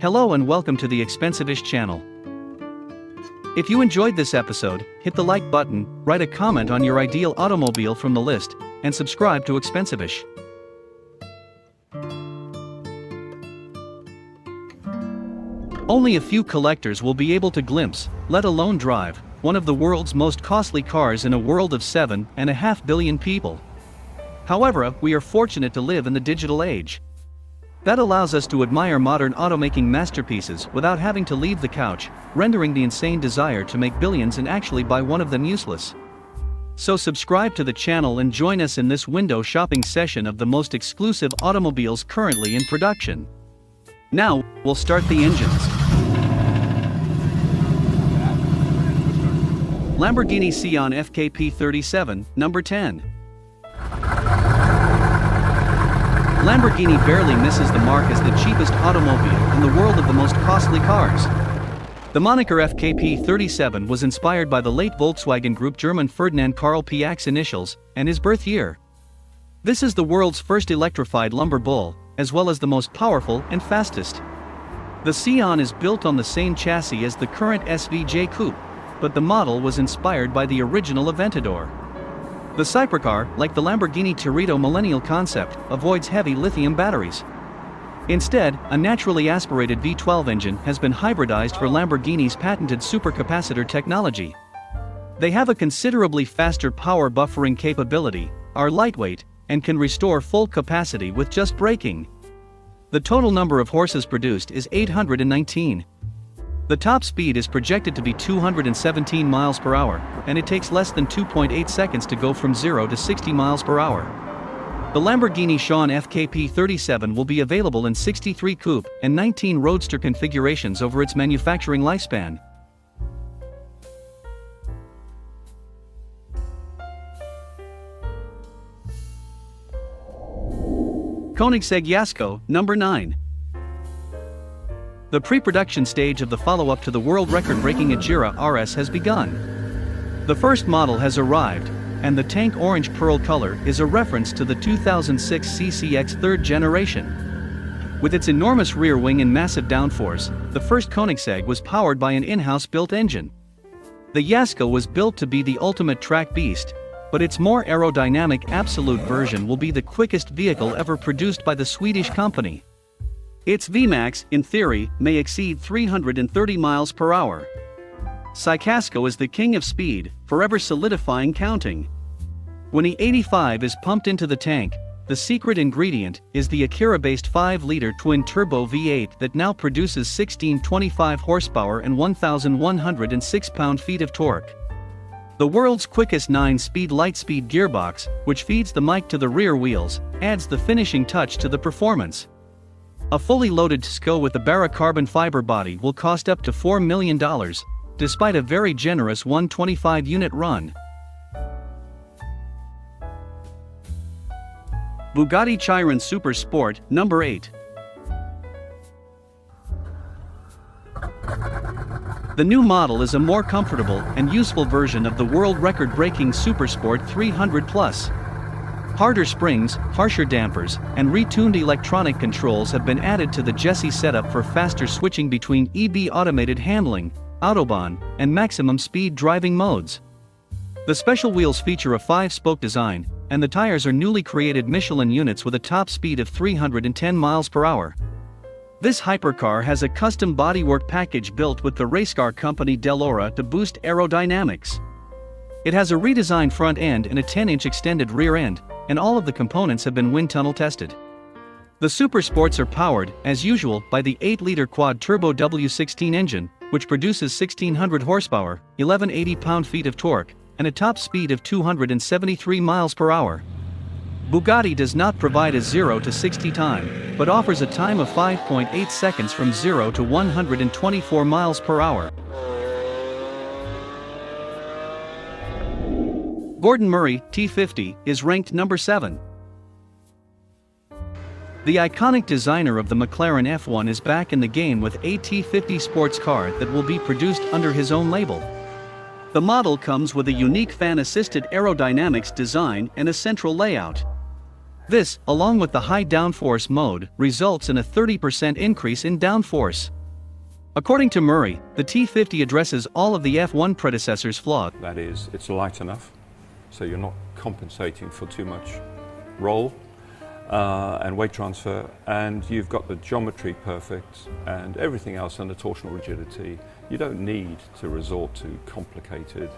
Hello and welcome to the Expensive-ish channel. If you enjoyed this episode, hit the like button, write a comment on your ideal automobile from the list, and subscribe to Expensive-ish. Only a few collectors will be able to glimpse, let alone drive, one of the world's most costly cars in a world of 7.5 billion people. However, we are fortunate to live in the digital age. That allows us to admire modern automaking masterpieces without having to leave the couch, rendering the insane desire to make billions and actually buy one of them useless. So subscribe to the channel and join us in this window shopping session of the most exclusive automobiles currently in production. Now, we'll start the engines. Lamborghini Sian FKP 37, number 10. Lamborghini barely misses the mark as the cheapest automobile in the world of the most costly cars. The moniker FKP 37 was inspired by the late Volkswagen Group German Ferdinand Karl Piech's initials and his birth year. This is the world's first electrified lumber bull, as well as the most powerful and fastest. The Sian is built on the same chassis as the current SVJ Coupe, but the model was inspired by the original Aventador. The Cybercar, like the Lamborghini Torito Millennial concept, avoids heavy lithium batteries. Instead, a naturally aspirated V12 engine has been hybridized for Lamborghini's patented supercapacitor technology. They have a considerably faster power buffering capability, are lightweight, and can restore full capacity with just braking. The total number of horses produced is 819. The top speed is projected to be 217 miles per hour, and it takes less than 2.8 seconds to go from 0 to 60 miles per hour. The Lamborghini Sian FKP 37 will be available in 63 coupe and 19 roadster configurations over its manufacturing lifespan. Koenigsegg Jesko, number 9. The pre-production stage of the follow-up to the world record-breaking Huayra RS has begun. The first model has arrived, and the tank orange pearl color is a reference to the 2006 CCX third generation. With its enormous rear wing and massive downforce, the first Koenigsegg was powered by an in-house built engine. The Jesko was built to be the ultimate track beast, but its more aerodynamic absolute version will be the quickest vehicle ever produced by the Swedish company. Its Vmax, in theory, may exceed 330 miles per hour. Jesko is the king of speed, forever solidifying counting. When E85 is pumped into the tank, the secret ingredient is the Akira-based 5-liter twin-turbo V8 that now produces 1625 horsepower and 1,106 pound-feet of torque. The world's quickest 9-speed light-speed gearbox, which feeds the mic to the rear wheels, adds the finishing touch to the performance. A fully loaded Jesko with a Barra carbon fiber body will cost up to $4 million, despite a very generous 125-unit run. Bugatti Chiron Super Sport, number 8. The new model is a more comfortable and useful version of the world record-breaking Supersport 300 Plus. Harder springs, harsher dampers, and retuned electronic controls have been added to the chassis setup for faster switching between EB automated handling, Autobahn, and maximum speed driving modes. The special wheels feature a 5-spoke design, and the tires are newly created Michelin units with a top speed of 310 miles per hour. This hypercar has a custom bodywork package built with the racecar company Delora to boost aerodynamics. It has a redesigned front end and a 10-inch extended rear end, and all of the components have been wind tunnel tested. The Super Sports are powered, as usual, by the 8-liter quad-turbo W16 engine, which produces 1,600 horsepower, 1,180 pound-feet of torque, and a top speed of 273 miles per hour. Bugatti does not provide a 0 to 60 time, but offers a time of 5.8 seconds from 0 to 124 miles per hour. Gordon Murray, T50, is ranked number 7. The iconic designer of the McLaren F1 is back in the game with a T50 sports car that will be produced under his own label. The model comes with a unique fan-assisted aerodynamics design and a central layout. This, along with the high downforce mode, results in a 30% increase in downforce. According to Murray, the T50 addresses all of the F1 predecessor's flaws. That is, it's light enough, so you're not compensating for too much roll and weight transfer, and you've got the geometry perfect and everything else under torsional rigidity. You don't need to resort to complicated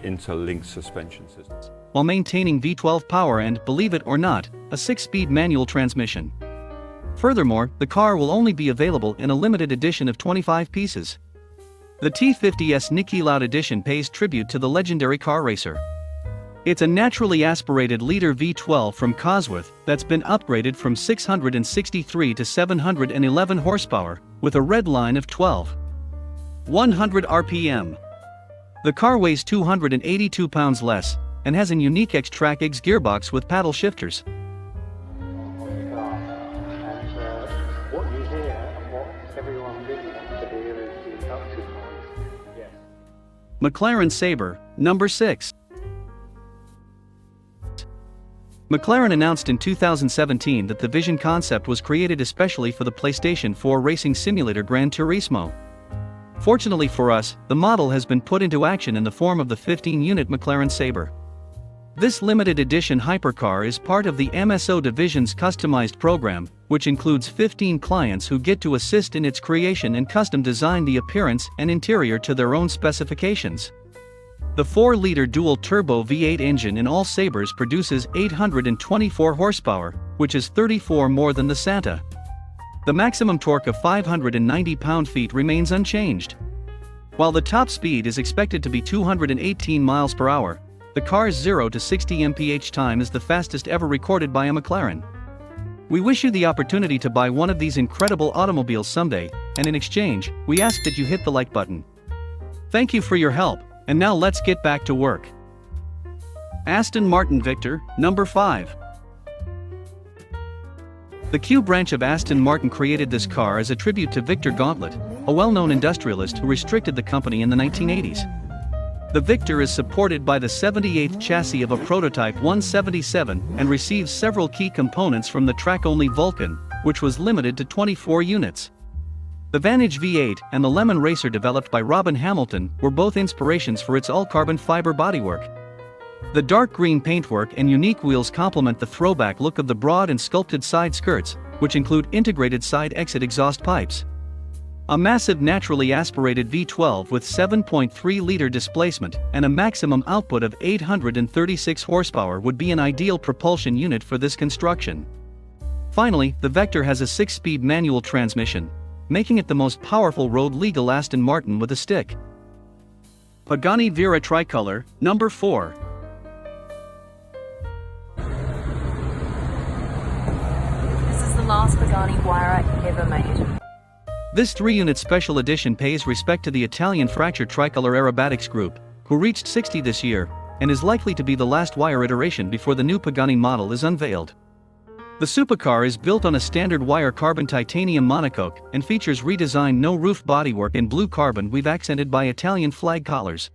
interlinked suspension systems, while maintaining V12 power and, believe it or not, a 6-speed manual transmission. Furthermore, the car will only be available in a limited edition of 25 pieces. The T50's Niki Lauda edition pays tribute to the legendary car racer. It's a naturally aspirated liter V12 from Cosworth that's been upgraded from 663 to 711 horsepower, with a red line of 100 RPM. The car weighs 282 pounds less, and has a unique X-Track X gearbox with paddle shifters. What you hear and what everyone really wants to hear is the induction noise. Yes. McLaren Saber, number 6. McLaren announced in 2017 that the Vision concept was created especially for the PlayStation 4 racing simulator Gran Turismo. Fortunately for us, the model has been put into action in the form of the 15-unit McLaren Saber. This limited edition hypercar is part of the MSO division's customized program, which includes 15 clients who get to assist in its creation and custom design the appearance and interior to their own specifications. The 4-liter dual-turbo V8 engine in all Sabres produces 824 horsepower, which is 34 more than the Santa. The maximum torque of 590 pound-feet remains unchanged. While the top speed is expected to be 218 miles per hour, the car's 0 to 60 mph time is the fastest ever recorded by a McLaren. We wish you the opportunity to buy one of these incredible automobiles someday, and in exchange, we ask that you hit the like button. Thank you for your help, and now let's get back to work. Aston Martin Victor, number 5. The Q branch of Aston Martin created this car as a tribute to Victor Gauntlet, a well-known industrialist who restricted the company in the 1980s. The Victor is supported by the 78th chassis of a prototype 177 and receives several key components from the track-only Vulcan, which was limited to 24 units. The Vantage V8 and the Lemon Racer developed by Robin Hamilton were both inspirations for its all-carbon fiber bodywork. The dark green paintwork and unique wheels complement the throwback look of the broad and sculpted side skirts, which include integrated side exit exhaust pipes. A massive naturally aspirated V12 with 7.3-liter displacement and a maximum output of 836 horsepower would be an ideal propulsion unit for this construction. Finally, the Vector has a 6-speed manual transmission, making it the most powerful road-legal Aston Martin with a stick. Pagani Vera Tricolore, number 4. Last Pagani Huayra ever made. This 3-unit special edition pays respect to the Italian fracture Tricolore Aerobatics Group, who reached 60 this year, and is likely to be the last Huayra iteration before the new Pagani model is unveiled. The supercar is built on a standard Huayra carbon titanium monocoque and features redesigned no-roof bodywork in blue carbon weave accented by Italian flag collars.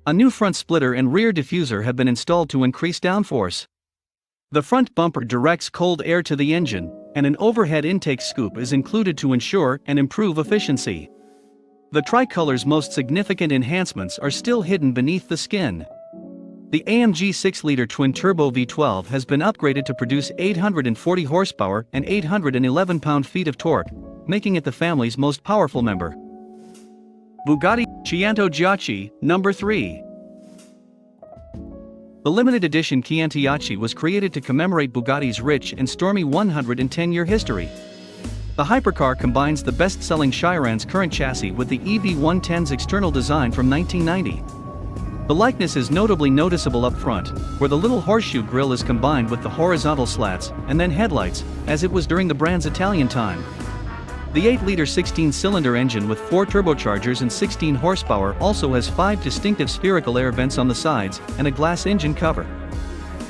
A new front splitter and rear diffuser have been installed to increase downforce. The front bumper directs cold air to the engine, and an overhead intake scoop is included to ensure and improve efficiency. The Tricolore's most significant enhancements are still hidden beneath the skin. The AMG 6-liter twin-turbo V12 has been upgraded to produce 840 horsepower and 811 pound-feet of torque, making it the family's most powerful member. Bugatti Centodieci, number 3. The limited edition Centodieci was created to commemorate Bugatti's rich and stormy 110-year history. The hypercar combines the best-selling Chiron's current chassis with the EB110's external design from 1990. The likeness is notably noticeable up front, where the little horseshoe grille is combined with the horizontal slats and then headlights, as it was during the brand's Italian time. The 8-liter 16-cylinder engine with 4 turbochargers and 16 horsepower also has 5 distinctive spherical air vents on the sides and a glass engine cover.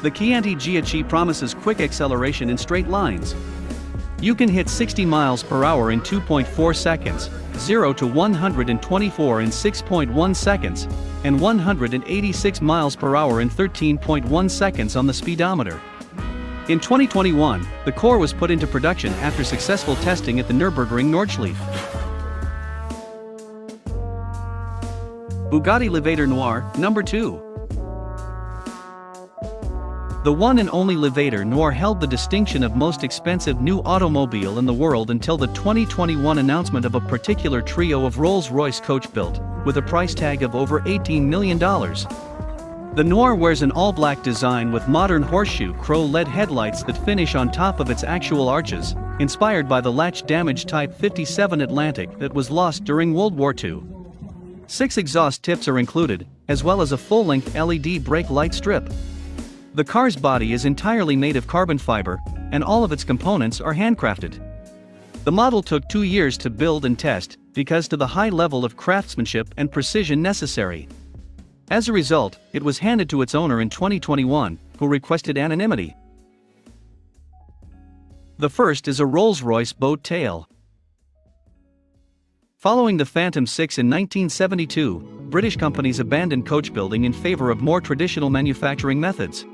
The Centodieci promises quick acceleration in straight lines. You can hit 60 miles per hour in 2.4 seconds, 0 to 124 in 6.1 seconds, and 186 miles per hour in 13.1 seconds on the speedometer. In 2021, the core was put into production after successful testing at the Nürburgring Nordschleife. Bugatti Levator Noire, number 2. The one and only Levator Noire held the distinction of most expensive new automobile in the world until the 2021 announcement of a particular trio of Rolls-Royce coach built, with a price tag of over $18 million. The Noire wears an all-black design with modern horseshoe crow LED headlights that finish on top of its actual arches, inspired by the latch-damaged Type 57 Atlantic that was lost during World War II. 6 exhaust tips are included, as well as a full-length LED brake light strip. The car's body is entirely made of carbon fiber, and all of its components are handcrafted. The model took 2 years to build and test, because to the high level of craftsmanship and precision necessary. As a result, it was handed to its owner in 2021, who requested anonymity. The first is a Rolls-Royce boat tail. Following the Phantom 6 in 1972, British companies abandoned coach building in favor of more traditional manufacturing methods.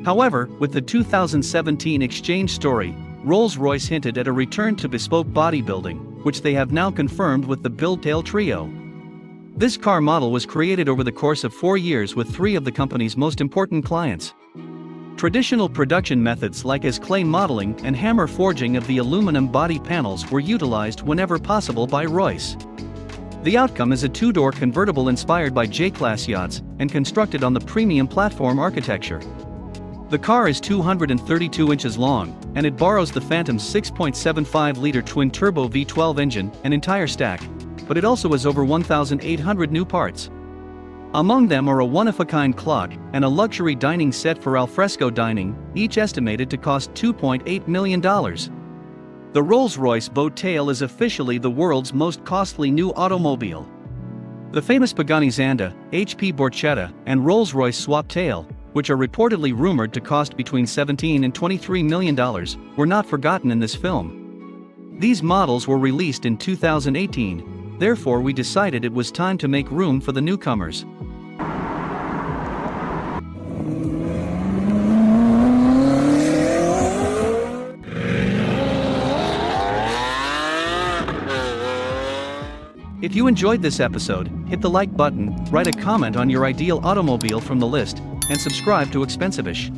However, with the 2017 Exchange story, Rolls-Royce hinted at a return to bespoke bodybuilding, which they have now confirmed with the Build Tail Trio. This car model was created over the course of 4 years with 3 of the company's most important clients. Traditional production methods like as clay modeling and hammer forging of the aluminum body panels were utilized whenever possible by Royce. The outcome is a 2-door convertible inspired by J-Class yachts and constructed on the premium platform architecture. The car is 232 inches long, and it borrows the Phantom's 6.75-liter twin-turbo V12 engine and entire stack, but it also has over 1,800 new parts. Among them are a one-of-a-kind clock and a luxury dining set for alfresco dining, each estimated to cost $2.8 million. The Rolls-Royce boat tail is officially the world's most costly new automobile. The famous Pagani Zanda, HP Borchetta, and Rolls-Royce swap tail, which are reportedly rumored to cost between $17 and $23 million, were not forgotten in this film. These models were released in 2018, therefore we decided it was time to make room for the newcomers. If you enjoyed this episode, hit the like button, write a comment on your ideal automobile from the list, and subscribe to Expensivish.